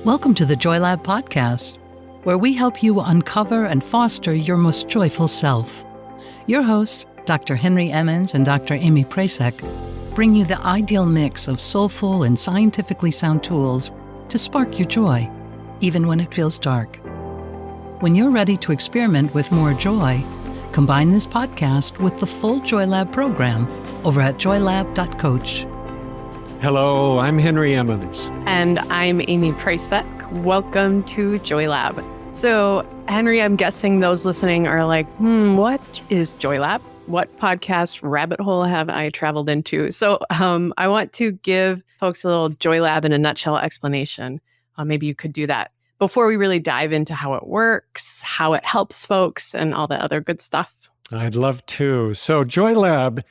Welcome to the Joy Lab podcast, where we help you uncover and foster your most joyful self. Your hosts, Dr. Henry Emmons and Dr. Amy Prasek, bring you the ideal mix of soulful and scientifically sound tools to spark your joy, even when it feels dark. When you're ready to experiment with more joy, combine this podcast with the full Joy Lab program over at joylab.coach. Hello, I'm Henry Emmons. And I'm Amy Prasek. Welcome to Joy Lab. So, Henry, I'm guessing those listening are like, what is Joy Lab? What podcast rabbit hole have I traveled into? So, I want to give folks a little Joy Lab in a nutshell explanation. Maybe you could do that before we really dive into how it works, how it helps folks, and all the other good stuff. I'd love to. So, Joy Lab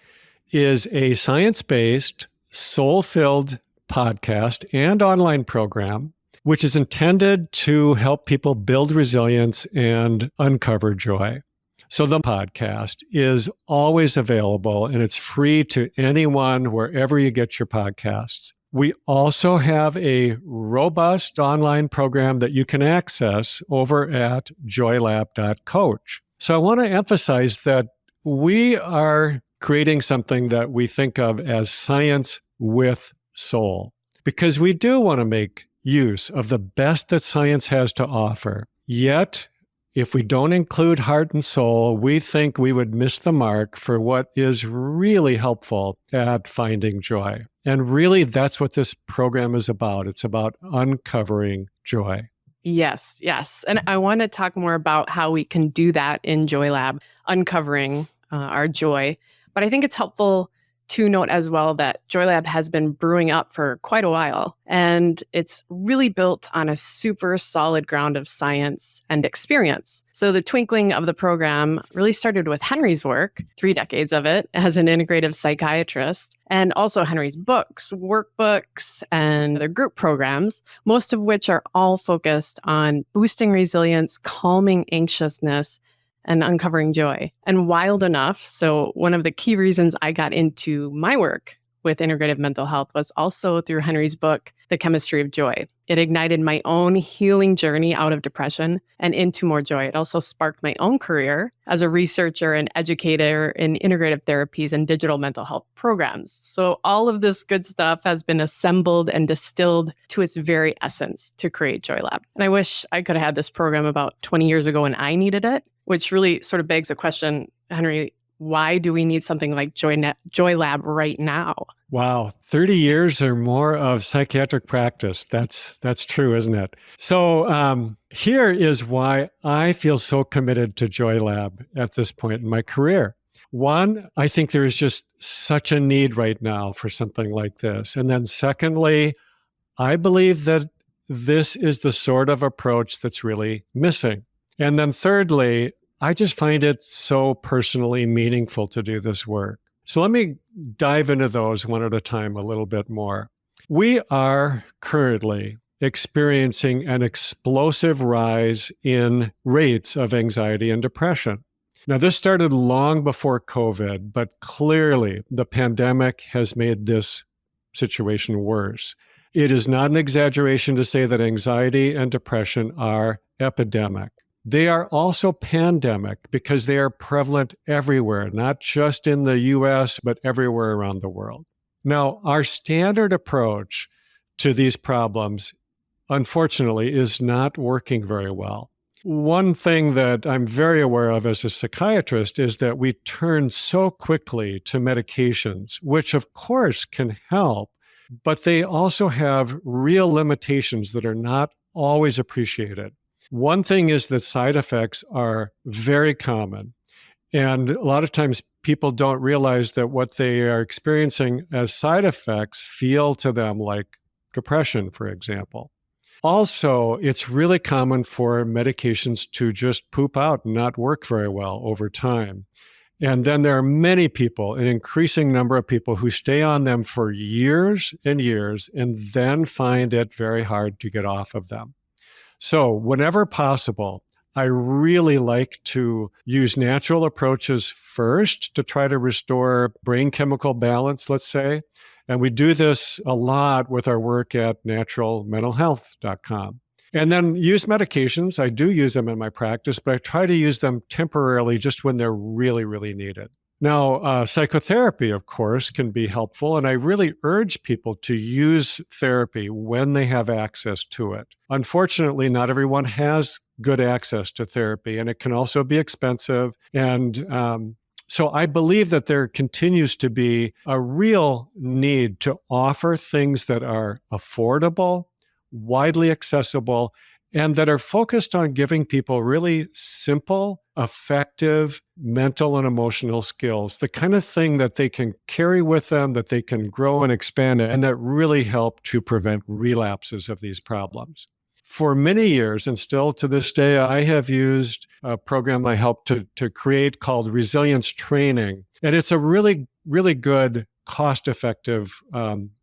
is a science-based, soul-filled podcast and online program, which is intended to help people build resilience and uncover joy. So the podcast is always available and it's free to anyone wherever you get your podcasts. We also have a robust online program that you can access over at joylab.coach. So I want to emphasize that we are creating something that we think of as science with soul, because we do want to make use of the best that science has to offer. Yet, if we don't include heart and soul, we think we would miss the mark for what is really helpful at finding joy. And really, that's what this program is about. It's about uncovering joy. Yes. And I want to talk more about how we can do that in Joy Lab, uncovering our joy. But I think it's helpful to note as well that Joy Lab has been brewing up for quite a while, and it's really built on a super solid ground of science and experience. So the twinkling of the program really started with Henry's work, 3 decades of it as an integrative psychiatrist, and also Henry's books, workbooks, and their group programs, most of which are all focused on boosting resilience, calming anxiousness, and uncovering joy. And wild enough, so one of the key reasons I got into my work with integrative mental health was also through Henry's book, The Chemistry of Joy. It ignited my own healing journey out of depression and into more joy. It also sparked my own career as a researcher and educator in integrative therapies and digital mental health programs. So all of this good stuff has been assembled and distilled to its very essence to create Joy Lab. And I wish I could have had this program about 20 years ago when I needed it, which really sort of begs the question, Henry, why do we need something like Joy Lab right now? Wow, 30 years or more of psychiatric practice. That's true, isn't it? So here is why I feel so committed to Joy Lab at this point in my career. One, I think there is just such a need right now for something like this. And then secondly, I believe that this is the sort of approach that's really missing. And then thirdly, I just find it so personally meaningful to do this work. So let me dive into those one at a time a little bit more. We are currently experiencing an explosive rise in rates of anxiety and depression. Now, this started long before COVID, but clearly the pandemic has made this situation worse. It is not an exaggeration to say that anxiety and depression are epidemic. They are also pandemic because they are prevalent everywhere, not just in the US, but everywhere around the world. Now, our standard approach to these problems, unfortunately, is not working very well. One thing that I'm very aware of as a psychiatrist is that we turn so quickly to medications, which of course can help, but they also have real limitations that are not always appreciated. One thing is that side effects are very common. And a lot of times people don't realize that what they are experiencing as side effects feel to them like depression, for example. Also, it's really common for medications to just poop out and not work very well over time. And then there are many people, an increasing number of people who stay on them for years and years and then find it very hard to get off of them. So whenever possible, I really like to use natural approaches first to try to restore brain chemical balance, let's say. And we do this a lot with our work at naturalmentalhealth.com. And then use medications. I do use them in my practice, but I try to use them temporarily just when they're really, really needed. Now, psychotherapy, of course, can be helpful, and I really urge people to use therapy when they have access to it. Unfortunately, not everyone has good access to therapy, and it can also be expensive. And so I believe that there continues to be a real need to offer things that are affordable, widely accessible, and that are focused on giving people really simple, effective mental and emotional skills, the kind of thing that they can carry with them, that they can grow and expand, and that really help to prevent relapses of these problems. For many years, and still to this day, I have used a program I helped to create called Resilience Training. And it's a really, really good, cost-effective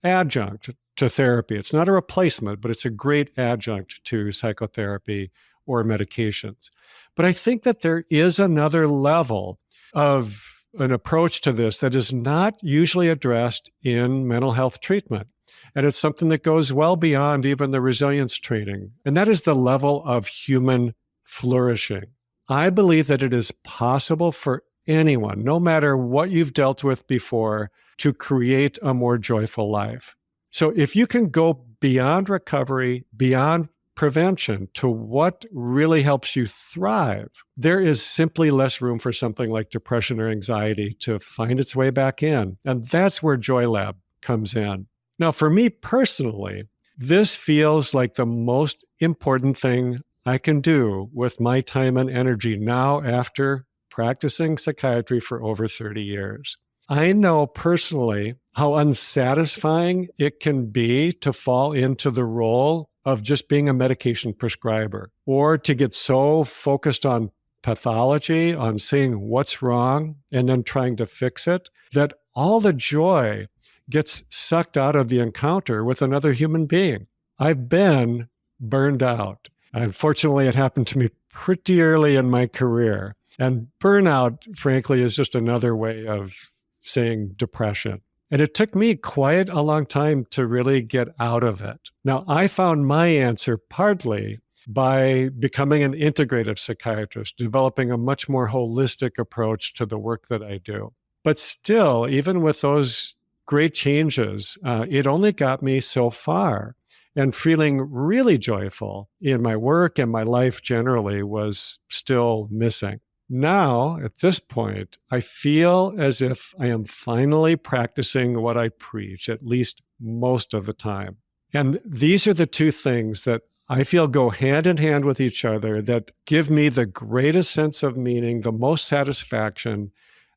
adjunct to therapy. It's not a replacement, but it's a great adjunct to psychotherapy or medications. But I think that there is another level of an approach to this that is not usually addressed in mental health treatment. And it's something that goes well beyond even the resilience training. And that is the level of human flourishing. I believe that it is possible for anyone, no matter what you've dealt with before, to create a more joyful life. So if you can go beyond recovery, beyond prevention to what really helps you thrive, there is simply less room for something like depression or anxiety to find its way back in. And that's where JoyLab comes in. Now, for me personally, this feels like the most important thing I can do with my time and energy now after practicing psychiatry for over 30 years. I know personally how unsatisfying it can be to fall into the role of just being a medication prescriber, or to get so focused on pathology, on seeing what's wrong and then trying to fix it, that all the joy gets sucked out of the encounter with another human being. I've been burned out. Unfortunately, it happened to me pretty early in my career. And burnout, frankly, is just another way of saying depression. And it took me quite a long time to really get out of it. Now, I found my answer partly by becoming an integrative psychiatrist, developing a much more holistic approach to the work that I do. But still, even with those great changes, it only got me so far. And feeling really joyful in my work and my life generally was still missing. Now, at this point, I feel as if I am finally practicing what I preach, at least most of the time. And these are the two things that I feel go hand in hand with each other, that give me the greatest sense of meaning, the most satisfaction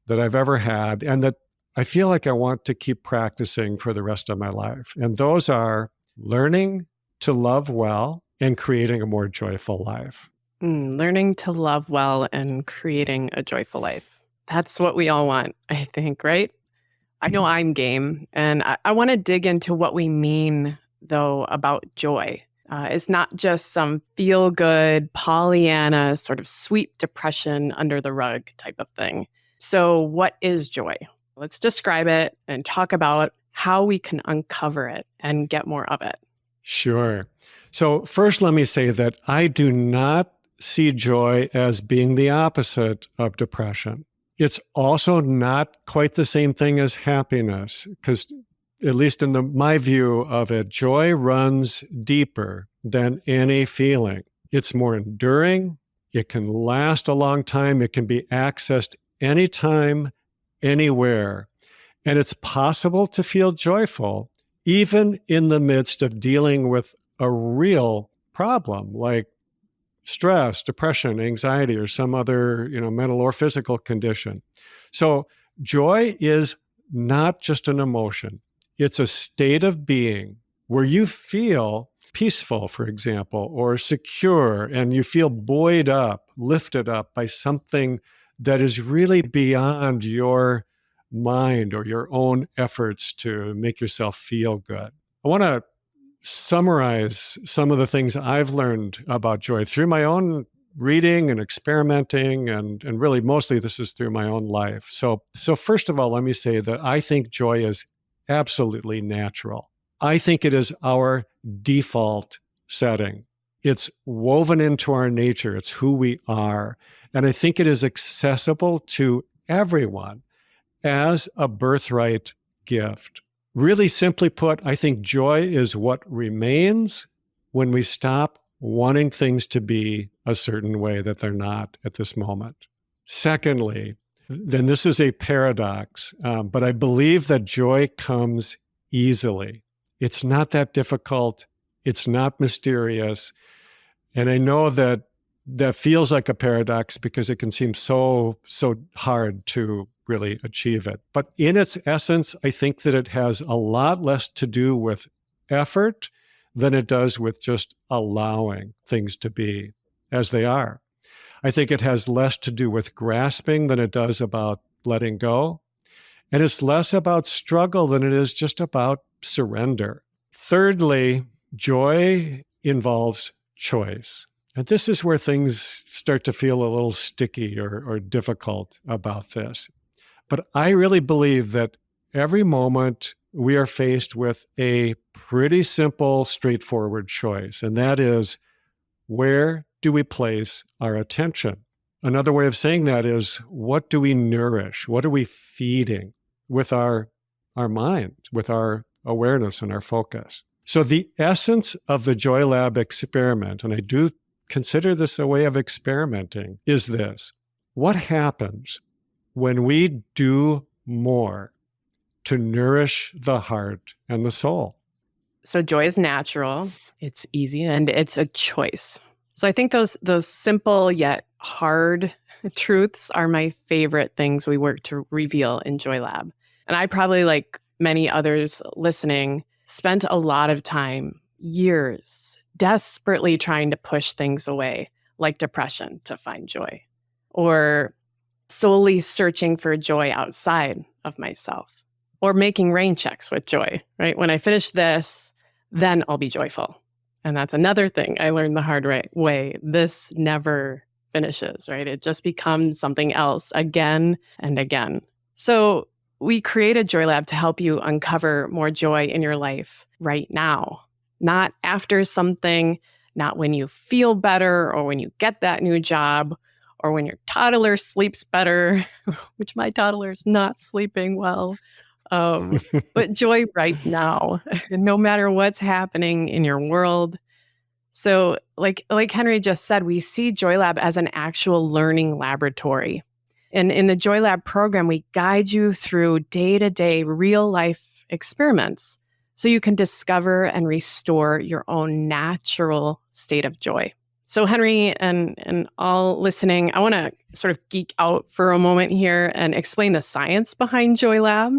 that I've ever had, and that I feel like I want to keep practicing for the rest of my life. And those are learning to love well and creating a more joyful life. Learning to love well and creating a joyful life. That's what we all want, I think, right? I know I'm game. And I want to dig into what we mean, though, about joy. It's not just some feel-good, Pollyanna, sort of sweep depression under the rug type of thing. So what is joy? Let's describe it and talk about how we can uncover it and get more of it. Sure. So first, let me say that I do not see joy as being the opposite of depression. It's also not quite the same thing as happiness, because at least in my view of it, joy runs deeper than any feeling. It's more enduring. It can last a long time. It can be accessed anytime, anywhere. And it's possible to feel joyful even in the midst of dealing with a real problem like stress, depression, anxiety, or some other, mental or physical condition. So joy is not just an emotion. It's a state of being where you feel peaceful, for example, or secure, and you feel buoyed up, lifted up by something that is really beyond your mind or your own efforts to make yourself feel good. I want to summarize some of the things I've learned about joy through my own reading and experimenting, and really mostly this is through my own life. So first of all, let me say that I think joy is absolutely natural. I think it is our default setting. It's woven into our nature. It's who we are. And I think it is accessible to everyone as a birthright gift. Really simply put, I think joy is what remains when we stop wanting things to be a certain way that they're not at this moment. Secondly, then this is a paradox, but I believe that joy comes easily. It's not that difficult. It's not mysterious. And I know that that feels like a paradox because it can seem so hard to really achieve it. But in its essence, I think that it has a lot less to do with effort than it does with just allowing things to be as they are. I think it has less to do with grasping than it does about letting go. And it's less about struggle than it is just about surrender. Thirdly, joy involves choice. And this is where things start to feel a little sticky or difficult about this. But I really believe that every moment we are faced with a pretty simple, straightforward choice, and that is, where do we place our attention? Another way of saying that is, what do we nourish? What are we feeding with our mind, with our awareness and our focus? So the essence of the Joy Lab experiment, and I do consider this a way of experimenting, is this: what happens when we do more to nourish the heart and the soul? So joy is natural, it's easy, and it's a choice. So I think those simple yet hard truths are my favorite things we work to reveal in Joy Lab. And I probably, like many others listening, spent a lot of time, years, desperately trying to push things away, like depression, to find joy, or solely searching for joy outside of myself, or making rain checks with joy, right? When I finish this, then I'll be joyful. And that's another thing I learned the hard way. This never finishes, right? It just becomes something else again and again. So we created Joy Lab to help you uncover more joy in your life right now, not after something, not when you feel better or when you get that new job or when your toddler sleeps better, which my toddler is not sleeping well. But joy right now, no matter what's happening in your world. So like Henry just said, we see Joy Lab as an actual learning laboratory. And in the Joy Lab program, we guide you through day-to-day real life experiments so you can discover and restore your own natural state of joy. So Henry and all listening, I want to sort of geek out for a moment here and explain the science behind Joy Lab.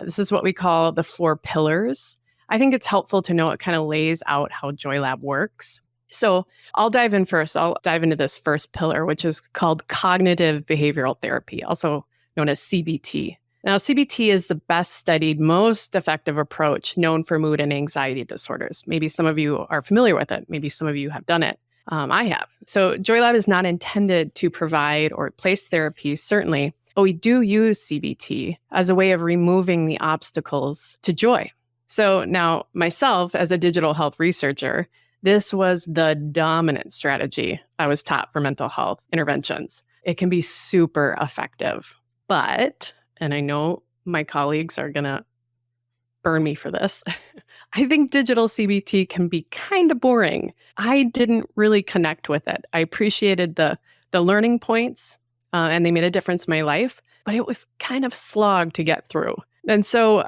This is what we call the 4 pillars. I think it's helpful to know it kind of lays out how Joy Lab works. So I'll dive in first. I'll dive into this first pillar, which is called cognitive behavioral therapy, also known as CBT. Now, CBT is the best studied, most effective approach known for mood and anxiety disorders. Maybe some of you are familiar with it. Maybe some of you have done it. I have. So Joy Lab is not intended to provide or replace therapy, certainly, but we do use CBT as a way of removing the obstacles to joy. So now, myself, as a digital health researcher, this was the dominant strategy I was taught for mental health interventions. It can be super effective, but, and I know my colleagues are going to burn me for this, I think digital CBT can be kind of boring. I didn't really connect with it. I appreciated the learning points, and they made a difference in my life, but it was kind of slog to get through. And so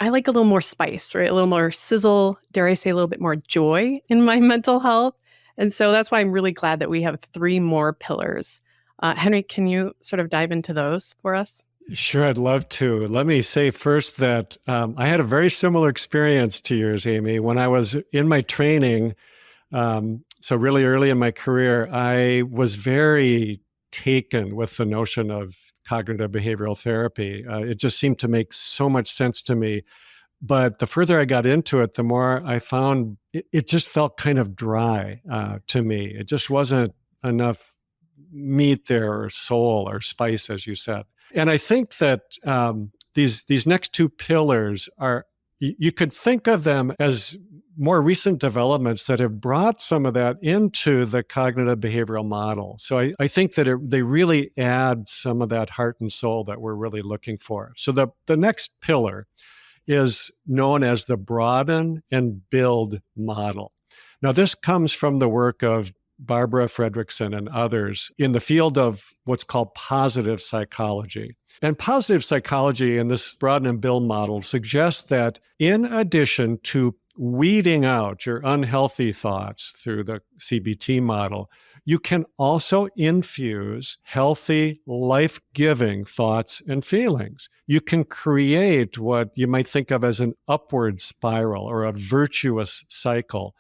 I like a little more spice, right? A little more sizzle, dare I say a little bit more joy in my mental health. And so that's why I'm really glad that we have 3 more pillars. Henry, can you sort of dive into those for us? Sure, I'd love to. Let me say first that I had a very similar experience to yours, Amy. When I was in my training, so really early in my career, I was very taken with the notion of cognitive behavioral therapy. It just seemed to make so much sense to me. But the further I got into it, the more I found it just felt kind of dry to me. It just wasn't enough meat there or soul or spice, as you said. And I think that these next 2 pillars are, you could think of them as more recent developments that have brought some of that into the cognitive behavioral model. So I think that they really add some of that heart and soul that we're really looking for. So the next pillar is known as the broaden and build model. Now, this comes from the work of Barbara Fredrickson and others in the field of what's called positive psychology. And positive psychology in this broaden and build model suggests that in addition to weeding out your unhealthy thoughts through the CBT model, you can also infuse healthy, life-giving thoughts and feelings. You can create what you might think of as an upward spiral or a virtuous cycle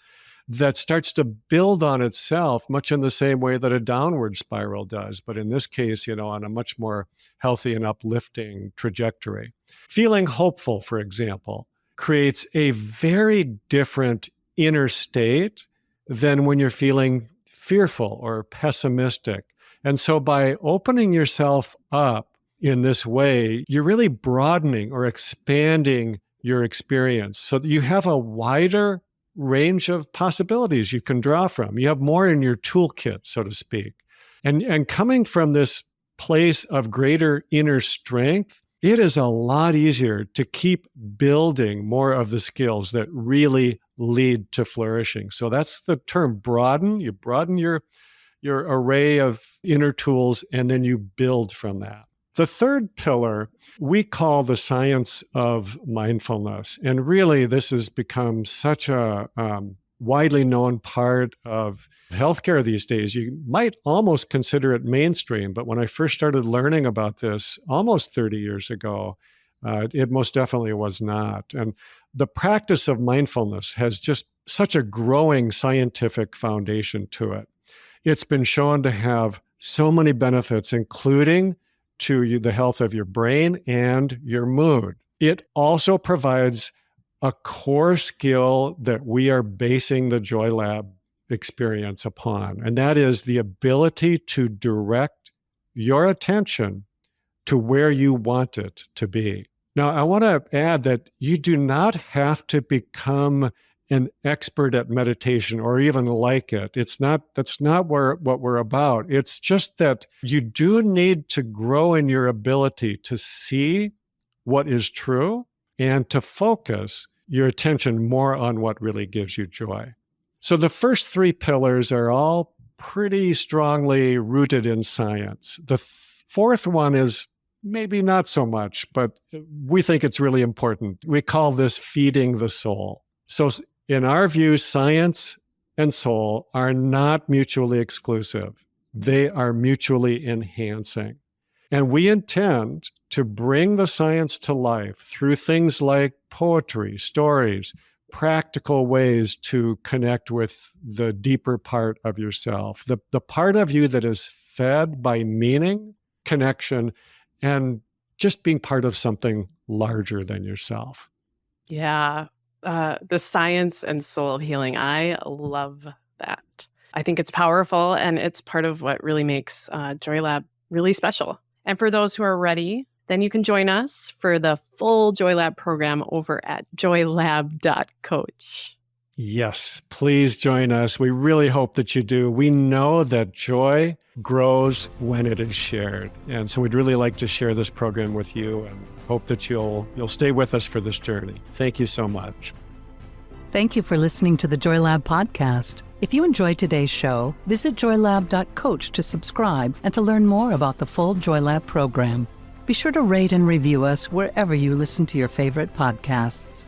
that starts to build on itself much in the same way that a downward spiral does, but in this case, on a much more healthy and uplifting trajectory. Feeling hopeful, for example, creates a very different inner state than when you're feeling fearful or pessimistic. And so by opening yourself up in this way, you're really broadening or expanding your experience so that you have a wider range of possibilities you can draw from. You have more in your toolkit, so to speak. And coming from this place of greater inner strength, it is a lot easier to keep building more of the skills that really lead to flourishing. So that's the term broaden. You broaden your array of inner tools, and then you build from that. The third pillar we call the science of mindfulness. And really, this has become such a widely known part of healthcare these days. You might almost consider it mainstream, but when I first started learning about this almost 30 years ago, it most definitely was not. And the practice of mindfulness has just such a growing scientific foundation to it. It's been shown to have so many benefits, including to the health of your brain and your mood. It also provides a core skill that we are basing the Joy Lab experience upon, and that is the ability to direct your attention to where you want it to be. Now, I want to add that you do not have to become an expert at meditation or even like it. That's not what we're about. It's just that you do need to grow in your ability to see what is true and to focus your attention more on what really gives you joy. So the first three pillars are all pretty strongly rooted in science. The fourth one is maybe not so much, but we think it's really important. We call this feeding the soul. So in our view, science and soul are not mutually exclusive. They are mutually enhancing. And we intend to bring the science to life through things like poetry, stories, practical ways to connect with the deeper part of yourself, the part of you that is fed by meaning, connection, and just being part of something larger than yourself. Yeah. The science and soul healing. I love that. I think it's powerful, and it's part of what really makes Joy Lab really special. And for those who are ready, then you can join us for the full Joy Lab program over at joylab.coach. Yes, please join us. We really hope that you do. We know that joy grows when it is shared. And so we'd really like to share this program with you and hope that you'll stay with us for this journey. Thank you so much. Thank you for listening to the Joy Lab podcast. If you enjoyed today's show, visit joylab.coach to subscribe and to learn more about the full Joy Lab program. Be sure to rate and review us wherever you listen to your favorite podcasts.